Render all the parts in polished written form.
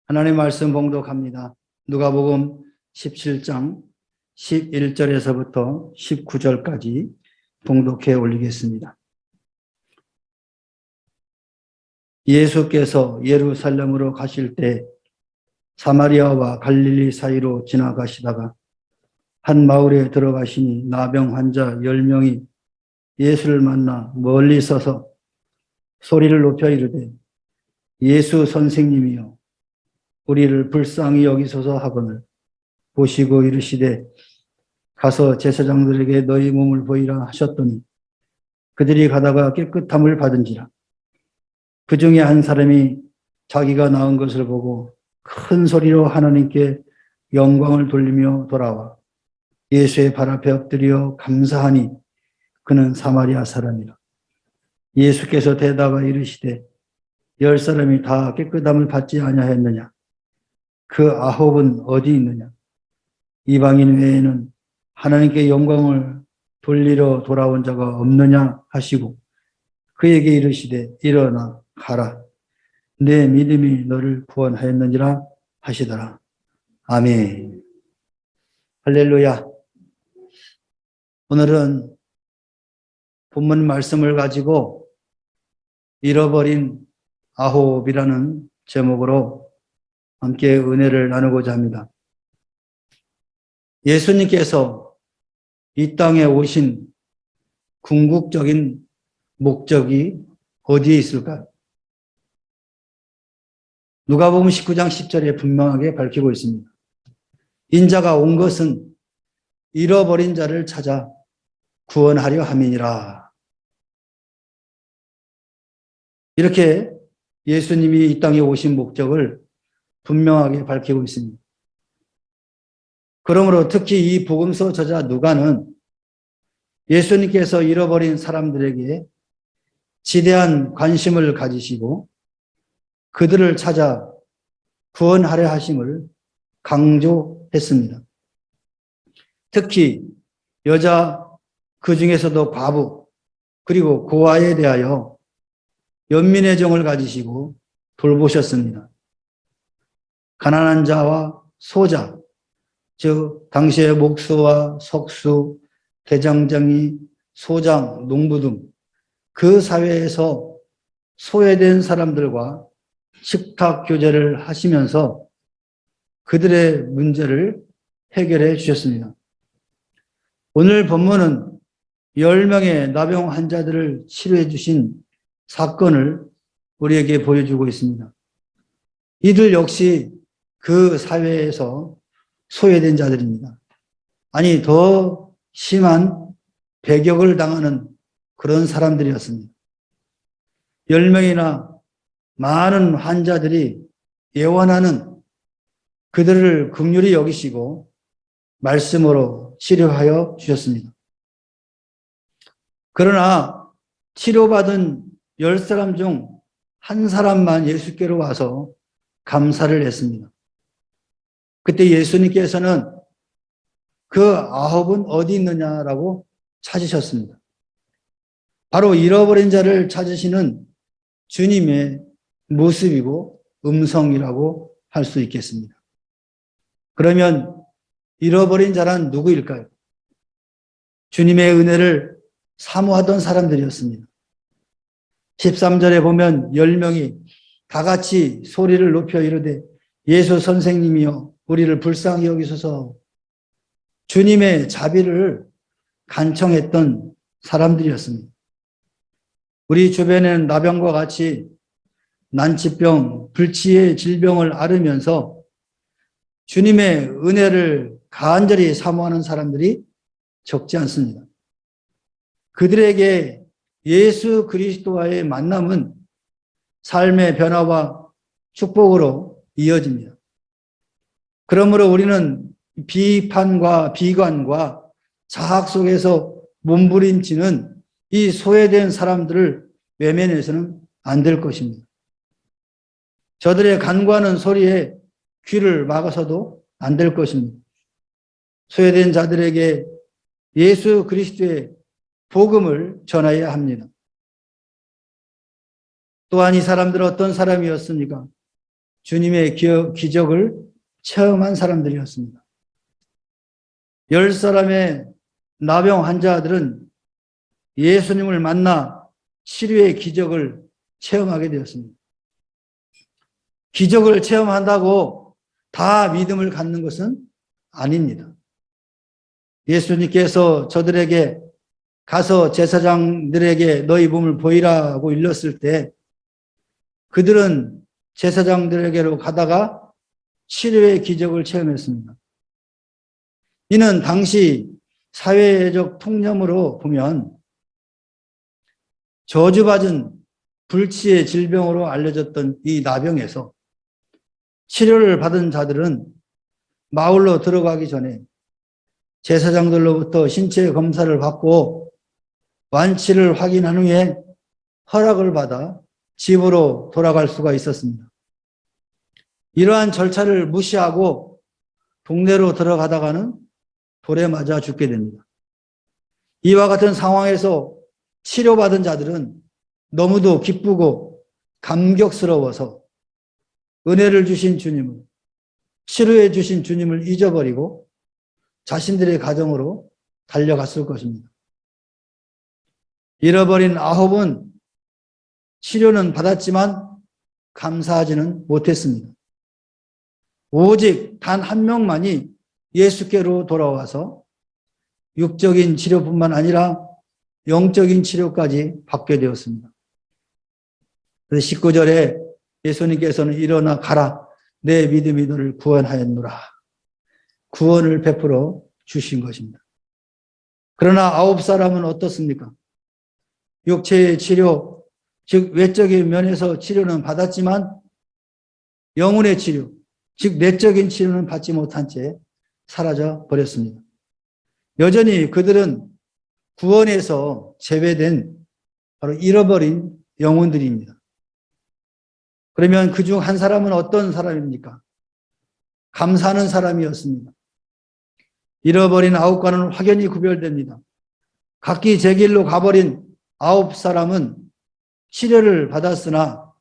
하나님의 말씀 봉독합니다. 누가복음 17장 11절에서부터 19절까지 봉독해 올리겠습니다. 예수께서 예루살렘으로 가실 때 사마리아와 갈릴리 사이로 지나가시다가 한 마을에 들어가시니 나병 환자 10명이 예수를 만나 멀리 서서 소리를 높여 이르되 예수 선생님이여 우리를 불쌍히 여기소서 하거늘 보시고 이르시되 가서 제사장들에게 너희 몸을 보이라 하셨더니 그들이 가다가 깨끗함을 받은지라. 그 중에 한 사람이 자기가 나은 것을 보고 큰 소리로 하나님께 영광을 돌리며 돌아와 예수의 발 앞에 엎드려 감사하니 그는 사마리아 사람이라. 예수께서 대답하 이르시되 10사람이 다 깨끗함을 받지 아니하였느냐? 그 9은 어디 있느냐? 이방인 외에는 하나님께 영광을 돌리러 돌아온 자가 없느냐 하시고 그에게 이르시되 일어나 가라. 내 믿음이 너를 구원하였느니라 하시더라. 아멘. 할렐루야. 오늘은 본문 말씀을 가지고 잃어버린 9이라는 제목으로 함께 은혜를 나누고자 합니다. 예수님께서 이 땅에 오신 궁극적인 목적이 어디에 있을까요? 누가복음 19장 10절에 분명하게 밝히고 있습니다. 인자가 온 것은 잃어버린 자를 찾아 구원하려 함이니라. 이렇게 예수님이 이 땅에 오신 목적을 분명하게 밝히고 있습니다. 그러므로 특히 이 복음서 저자 누가는 예수님께서 잃어버린 사람들에게 지대한 관심을 가지시고 그들을 찾아 구원하려 하심을 강조했습니다. 특히 여자, 그 중에서도 과부, 그리고 고아에 대하여 연민의 정을 가지시고 돌보셨습니다. 가난한 자와 소자, 즉 당시의 목수와 석수, 대장장이, 소장, 농부 등 그 사회에서 소외된 사람들과 식탁 교제를 하시면서 그들의 문제를 해결해 주셨습니다. 오늘 본문은 10명의 나병 환자들을 치료해 주신 사건을 우리에게 보여주고 있습니다. 이들 역시 그 사회에서 소외된 자들입니다. 아니, 더 심한 배격을 당하는 그런 사람들이었습니다. 10명이나 많은 환자들이 예원하는 그들을 긍휼히 여기시고 말씀으로 치료하여 주셨습니다. 그러나 치료받은 10사람 중 한 사람만 예수께로 와서 감사를 했습니다. 그때 예수님께서는 그 9은 어디 있느냐라고 찾으셨습니다. 바로 잃어버린 자를 찾으시는 주님의 모습이고 음성이라고 할 수 있겠습니다. 그러면 잃어버린 자란 누구일까요? 주님의 은혜를 사모하던 사람들이었습니다. 13절에 보면 10명이 다 같이 소리를 높여 이르되 예수 선생님이여 우리를 불쌍히 여기소서. 주님의 자비를 간청했던 사람들이었습니다. 우리 주변에는 나병과 같이 난치병, 불치의 질병을 앓으면서 주님의 은혜를 간절히 사모하는 사람들이 적지 않습니다. 그들에게 예수 그리스도와의 만남은 삶의 변화와 축복으로 이어집니다. 그러므로 우리는 비판과 비관과 자학 속에서 몸부림치는 이 소외된 사람들을 외면해서는 안 될 것입니다. 저들의 간과하는 소리에 귀를 막아서도 안 될 것입니다. 소외된 자들에게 예수 그리스도의 복음을 전해야 합니다. 또한 이 사람들은 어떤 사람이었습니까? 주님의 기적을 체험한 사람들이었습니다. 10사람의 나병 환자들은 예수님을 만나 치료의 기적을 체험하게 되었습니다. 기적을 체험한다고 다 믿음을 갖는 것은 아닙니다. 예수님께서 저들에게 가서 제사장들에게 너희 몸을 보이라고 일렀을 때 그들은 제사장들에게로 가다가 치료의 기적을 체험했습니다. 이는 당시 사회적 통념으로 보면 저주받은 불치의 질병으로 알려졌던 이 나병에서 치료를 받은 자들은 마을로 들어가기 전에 제사장들로부터 신체 검사를 받고 완치를 확인한 후에 허락을 받아 집으로 돌아갈 수가 있었습니다. 이러한 절차를 무시하고 동네로 들어가다가는 돌에 맞아 죽게 됩니다. 이와 같은 상황에서 치료받은 자들은 너무도 기쁘고 감격스러워서 은혜를 주신 주님을, 치료해 주신 주님을 잊어버리고 자신들의 가정으로 달려갔을 것입니다. 잃어버린 아홉은 치료는 받았지만 감사하지는 못했습니다. 오직 단 한 명만이 예수께로 돌아와서 육적인 치료뿐만 아니라 영적인 치료까지 받게 되었습니다. 그래서 19절에 예수님께서는 일어나 가라. 내 믿음이 너를 구원하였노라. 구원을 베풀어 주신 것입니다. 그러나 9사람은 어떻습니까? 육체의 치료, 즉 외적인 면에서 치료는 받았지만 영혼의 치료, 즉 내적인 치료는 받지 못한 채 사라져 버렸습니다. 여전히 그들은 구원에서 제외된 바로 잃어버린 영혼들입니다. 그러면 그중 한 사람은 어떤 사람입니까? 감사하는 사람이었습니다. 잃어버린 9과는 확연히 구별됩니다. 각기 제 길로 가버린 9사람은 치료를 받았으나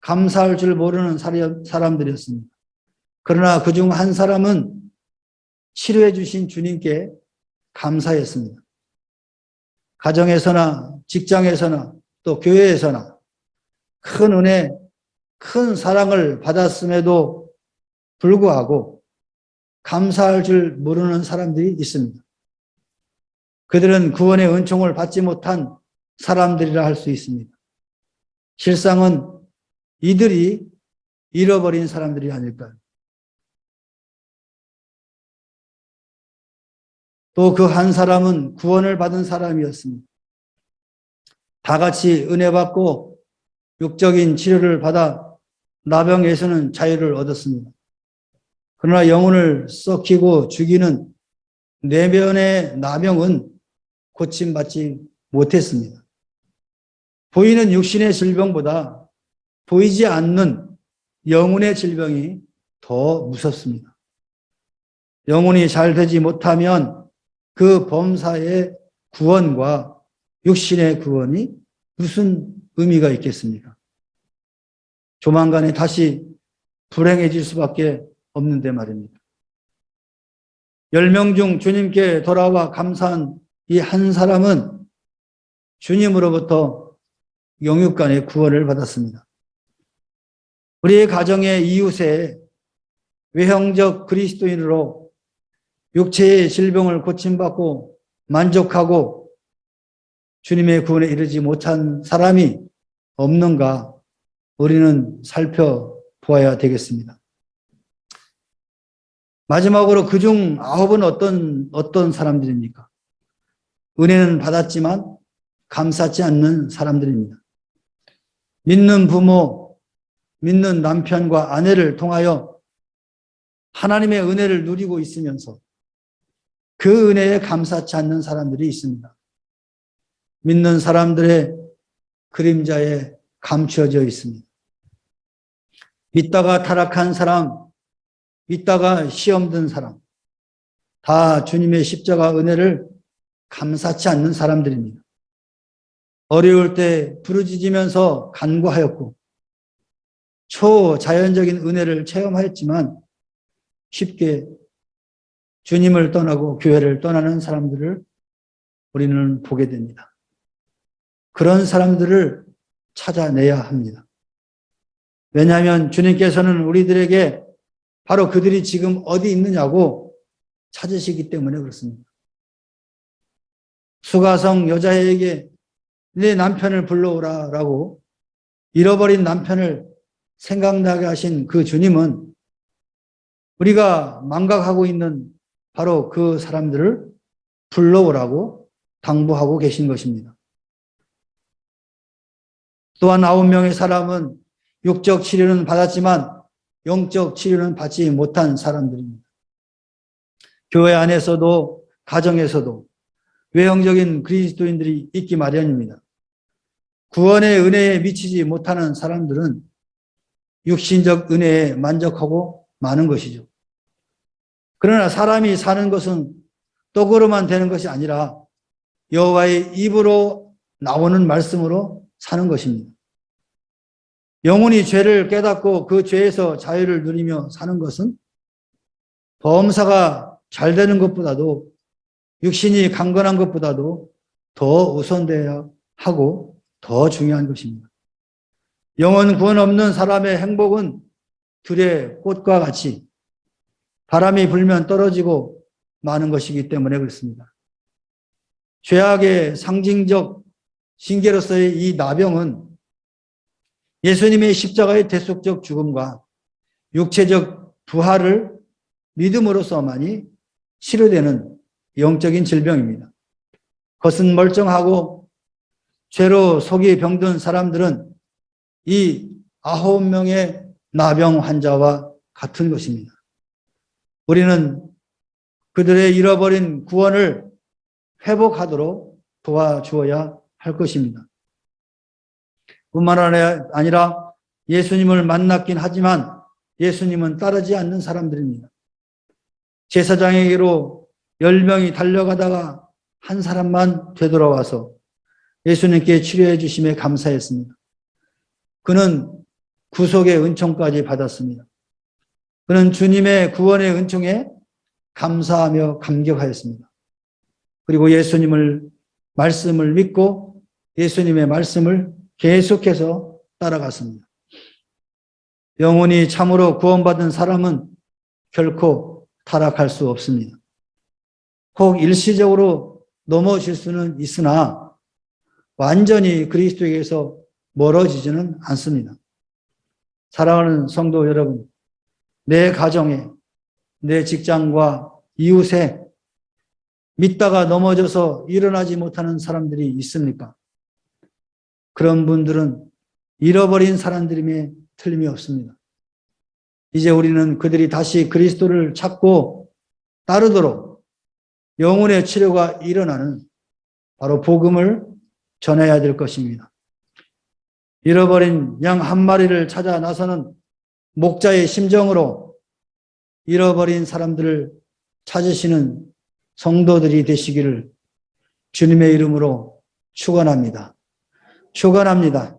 감사할 줄 모르는 사람들이었습니다. 그러나 그중 한 사람은 치료해 주신 주님께 감사했습니다. 가정에서나 직장에서나 또 교회에서나 큰 은혜, 큰 사랑을 받았음에도 불구하고 감사할 줄 모르는 사람들이 있습니다. 그들은 구원의 은총을 받지 못한 사람들이라 할 수 있습니다. 실상은 이들이 잃어버린 사람들이 아닐까요? 또 그 한 사람은 구원을 받은 사람이었습니다. 다 같이 은혜 받고 육적인 치료를 받아 나병에서는 자유를 얻었습니다. 그러나 영혼을 썩히고 죽이는 내면의 나병은 고침받지 못했습니다. 보이는 육신의 질병보다 보이지 않는 영혼의 질병이 더 무섭습니다. 영혼이 잘 되지 못하면 그 범사의 구원과 육신의 구원이 무슨 의미가 있겠습니까? 조만간에 다시 불행해질 수밖에 없는데 말입니다. 10명 중 주님께 돌아와 감사한 이 한 사람은 주님으로부터 영육간의 구원을 받았습니다. 우리의 가정의 이웃에 외형적 그리스도인으로 육체의 질병을 고침받고 만족하고 주님의 구원에 이르지 못한 사람이 없는가 우리는 살펴보아야 되겠습니다. 마지막으로 그중 9은 어떤 사람들입니까? 은혜는 받았지만 감사치 않는 사람들입니다. 믿는 부모, 믿는 남편과 아내를 통하여 하나님의 은혜를 누리고 있으면서 그 은혜에 감사치 않는 사람들이 있습니다. 믿는 사람들의 그림자에 감추어져 있습니다. 믿다가 타락한 사람, 믿다가 시험 든 사람, 다 주님의 십자가 은혜를 감사치 않는 사람들입니다. 어려울 때 부르짖으면서 간구하였고 초자연적인 은혜를 체험하였지만 쉽게 주님을 떠나고 교회를 떠나는 사람들을 우리는 보게 됩니다. 그런 사람들을 찾아내야 합니다. 왜냐하면 주님께서는 우리들에게 바로 그들이 지금 어디 있느냐고 찾으시기 때문에 그렇습니다. 수가성 여자에게 내 남편을 불러오라 라고 잃어버린 남편을 생각나게 하신 그 주님은 우리가 망각하고 있는 바로 그 사람들을 불러오라고 당부하고 계신 것입니다. 또한 9명의 사람은 육적 치료는 받았지만 영적 치료는 받지 못한 사람들입니다. 교회 안에서도 가정에서도 외형적인 그리스도인들이 있기 마련입니다. 구원의 은혜에 미치지 못하는 사람들은 육신적 은혜에 만족하고 마는 것이죠. 그러나 사람이 사는 것은 떡으로만 되는 것이 아니라 여호와의 입으로 나오는 말씀으로 사는 것입니다. 영혼이 죄를 깨닫고 그 죄에서 자유를 누리며 사는 것은 범사가 잘 되는 것보다도 육신이 강건한 것보다도 더 우선되어야 하고 더 중요한 것입니다. 영혼 구원 없는 사람의 행복은 들의 꽃과 같이 바람이 불면 떨어지고 마는 것이기 때문에 그렇습니다. 죄악의 상징적 징계로서의 이 나병은 예수님의 십자가의 대속적 죽음과 육체적 부활을 믿음으로서만이 치료되는 영적인 질병입니다. 겉은 멀쩡하고 죄로 속이 병든 사람들은 이 9명의 나병 환자와 같은 것입니다. 우리는 그들의 잃어버린 구원을 회복하도록 도와주어야 할 것입니다. 뿐만 아니라 예수님을 만났긴 하지만 예수님은 따르지 않는 사람들입니다. 제사장에게로 10명이 달려가다가 한 사람만 되돌아와서 예수님께 치료해 주심에 감사했습니다. 그는 구속의 은총까지 받았습니다. 그는 주님의 구원의 은총에 감사하며 감격하였습니다. 그리고 예수님을 말씀을 믿고 예수님의 말씀을 계속해서 따라갔습니다. 영혼이 참으로 구원받은 사람은 결코 타락할 수 없습니다. 혹 일시적으로 넘어질 수는 있으나 완전히 그리스도에게서 멀어지지는 않습니다. 사랑하는 성도 여러분, 내 가정에, 내 직장과 이웃에 믿다가 넘어져서 일어나지 못하는 사람들이 있습니까? 그런 분들은 잃어버린 사람들임에 틀림이 없습니다. 이제 우리는 그들이 다시 그리스도를 찾고 따르도록 영혼의 치료가 일어나는 바로 복음을 전해야 될 것입니다. 잃어버린 양 한 마리를 찾아 나서는 목자의 심정으로 잃어버린 사람들을 찾으시는 성도들이 되시기를 주님의 이름으로 축원합니다. 축원합니다.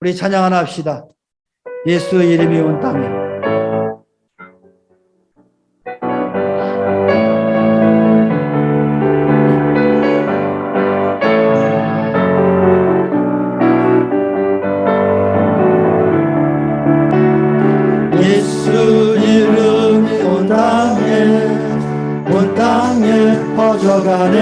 우리 찬양 하나 합시다. 예수의 이름이 온 땅에. 예수 이름이 온 땅에 퍼져가네.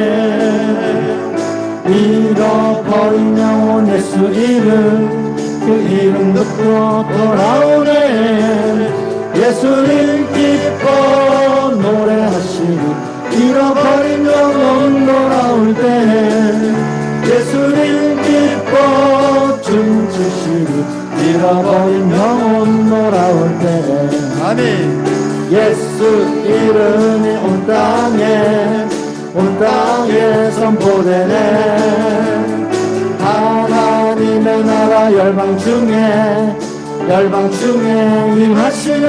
잃어버린 영혼 예수 이름, 그 이름 듣고 돌아오네. 예수님 기뻐 노래하시니 잃어버린 영혼 돌아올 때. 예수님 기뻐 춤추시니 잃어버린 영혼 돌아올 때. 아멘. 예수 이름이 온 땅에 선포되네. 하나님의 나라 열방 중에 임하시네.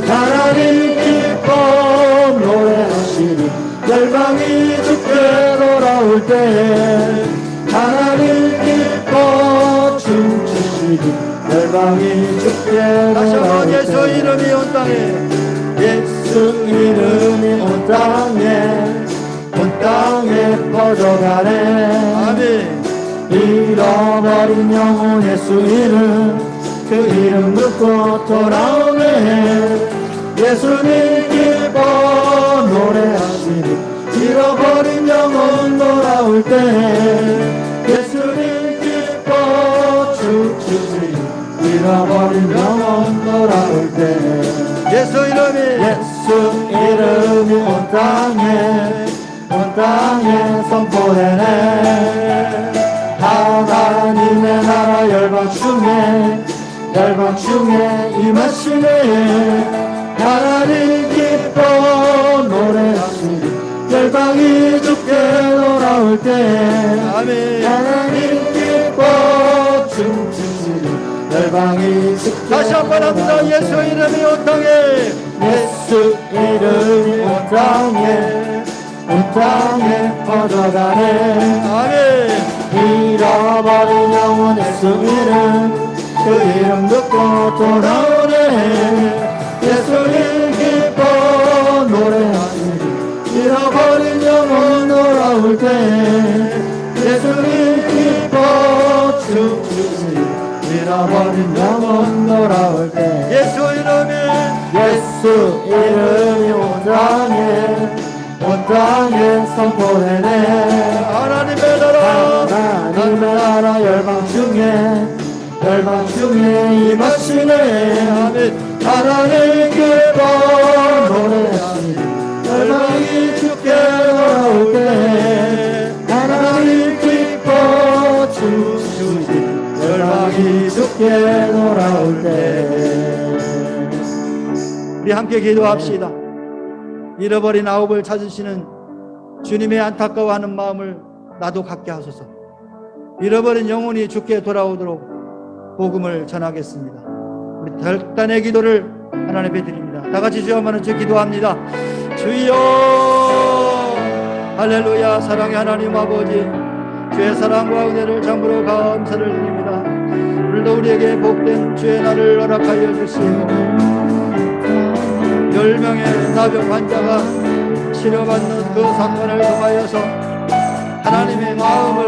하나님 기뻐 노래하시니 열방이 주께 돌아올 때. 하나님 기뻐 춤추시니 열방이 열방이 주께 다시 한번 돌아올 예수 때 이름이 온 땅에 예수 이름이 온 땅에 퍼져가네. 아멘. 잃어버린 영혼 예수 이름 그 이름 듣고 돌아오네. 예수님 기뻐 노래하시니 잃어버린 영혼 돌아올 때 예수님 기뻐 춤추시 잃어버린 영혼 돌아올 때 예수 이름이 온 땅에 선포되네. 하나님의 나라 열방 중에 임하시네. 하나님 기뻐 노래하시니 열방이 주께 돌아올 때 아멘. 하나님 기뻐 춤추시니 열방이 주께 다시 한번 합니다. 예수 이름이 온 땅에 예수 이름이 온 땅에 퍼져가네. 아멘. 잃어버린 영혼 예수 이름 그 이름 듣고 돌아오네. 예수님 기뻐 노래하시니 잃어버린 영혼 돌아올 때 예수님 기뻐 춤추시니 잃어버린 영혼 돌아올 때 예수 이름이 온 땅에 선포되네. 하나님의 나라 열방 중에 임하시네. 아멘. 하나님 기뻐 노래하시니 열방이 주께 돌아올 때 하나님 기뻐 춤추시니 열방이 주께 돌아올 때. 우리 함께 기도합시다. 잃어버린 아홉을 찾으시는 주님의 안타까워하는 마음을 나도 갖게 하소서. 잃어버린 영혼이 주께 돌아오도록 복음을 전하겠습니다. 우리 결단의 기도를 하나님 앞에 드립니다. 다 같이 주여 한번 주 기도합니다. 주여 할렐루야. 사랑의 하나님 아버지, 주의 사랑과 은혜를 참으로 감사를 드립니다. 오늘도 우리에게 복된 주의 날을 허락하여 주시고 10명의 나병 환자가 치료받는 그 사건을 통하여서 하나님의 마음을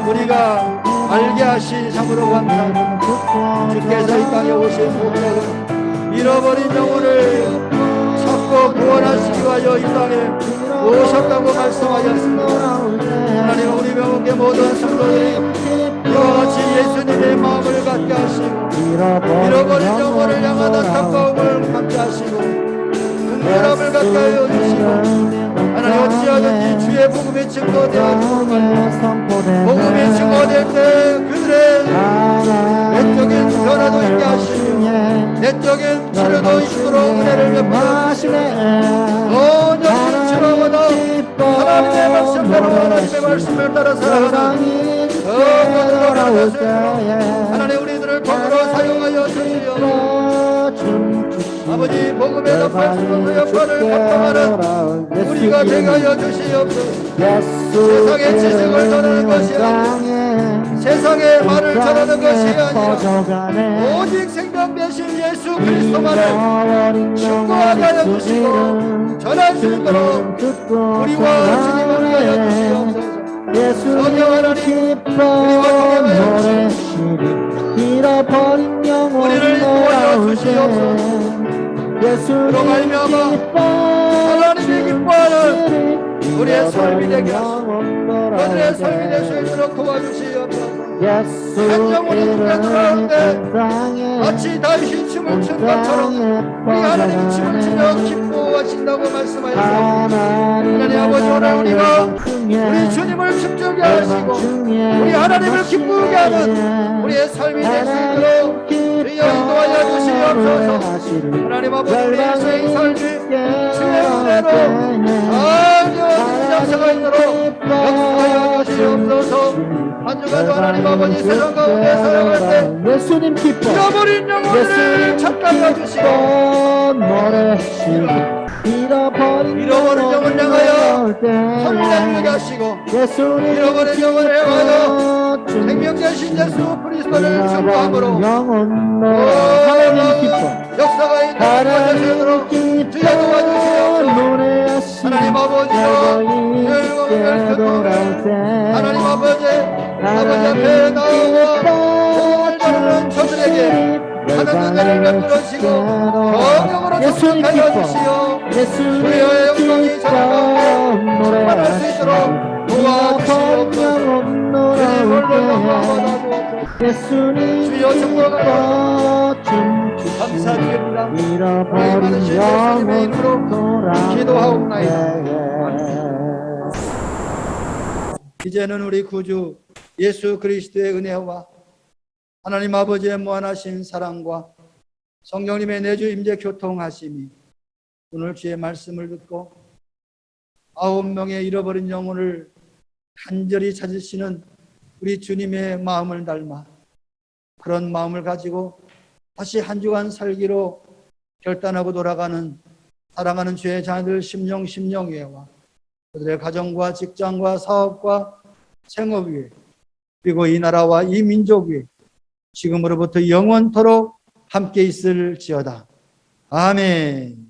우리가 알게 하시 참으로 감사합니다. 주께서 이 땅에 오신 목적은 잃어버린 영혼을 찾고 구원하시기 위하여 이 땅에 오셨다고 말씀하셨습니다. 하나님 우리 명목의 모든 성도들이 이와 같이 예수님의 마음을 갖게 하시고 잃어버린 영혼을 향한 안타까움을 갖게 하시고 긍휼함을 갖게 하여 주시고 하나님 어찌하든지 주의 복음이 증거되어지고 복음이 증거될 때 그들의 내적인 변화도 있게 하시며 내적인 치료도 있도록 은혜를 베풀어주시고 온 영혼 치료보다 하나님의 말씀대로 하나님의 말씀을 따라 살아가는 영혼으로 변화되세요. 하나님 우리들을 복으로 사용하여 주시옵소서. 아버지 복음의 덮어주는 역할을 감당하는 우리가 되게 하여 주시옵소서. 세상의 지식을 전하는 것이 아니라 세상의 말을 전하는 것이 아니라 오직 생명 대신 예수 그리스도만을 증거하게 하여 주시고 전할 수 있도록 우리와 주님을 위하여 주시옵소서. 성령 하나님 우리와 잃어버린 영혼 우리를 도와여 주시옵소서. 그로 말미암아 하나님이 기뻐하는 우리의 삶이 되게 하시고 그들의 삶이 될 수 있도록 도와주시옵소서. 한 영혼이 주께 돌아오는데 마치 다윗이 춤을 춘 것처럼 우리 하나님 춤을 추며 기뻐하신다고 말씀하셨습니다. 하나님 아버지 오늘 우리가 우리 주님을 춤추게 하시고 우리 하나님을 기쁘게 하는 우리의 삶이 될 수 있도록 주여 인도하여 주시옵소서. 하나님 아버지 우리 인생의 삶이 주의 은혜로 아주 장사가 있도록 역사하여 주시옵소서. 한 주간도 하나님 아버지 세상 가운데 살아갈 때 예수님 기뻐 잃어버린 영혼을 찾게 주시고 노래하시고 잃어버린 영혼 향하여 설명되게 하시고 예수님 잃어버린 영혼을 행하여 생명 되신 예수 그리스도를 증거함으로 하나님 기뻐 역사가 있는 곳에서로 주여 도와주시옵소서. 하나님 아버지여 열공을 교통을 하나님 아버지 앞에 나와 오늘 저들에게 하나님 은혜를 베풀으시고 성령으로 축복하여 주시오. 주여의 영광이 전하고 충만할 수 있도록 도와주시옵소서. 주여 축복하여 감사드립니다. 우리 많으신 예수님의 이름으로 기도하옵나이다. 이제는 우리 구주 예수 그리스도의 은혜와 하나님 아버지의 무한하신 사랑과 성령님의 내주 임재 교통하심이 오늘 주의 말씀을 듣고 9명의 잃어버린 영혼을 간절히 찾으시는 우리 주님의 마음을 닮아 그런 마음을 가지고 다시 한 주간 살기로 결단하고 돌아가는 사랑하는 주의 자녀들 심령회와 그들의 가정과 직장과 사업과 생업 위에 그리고 이 나라와 이 민족 위에 지금으로부터 영원토록 함께 있을지어다. 아멘.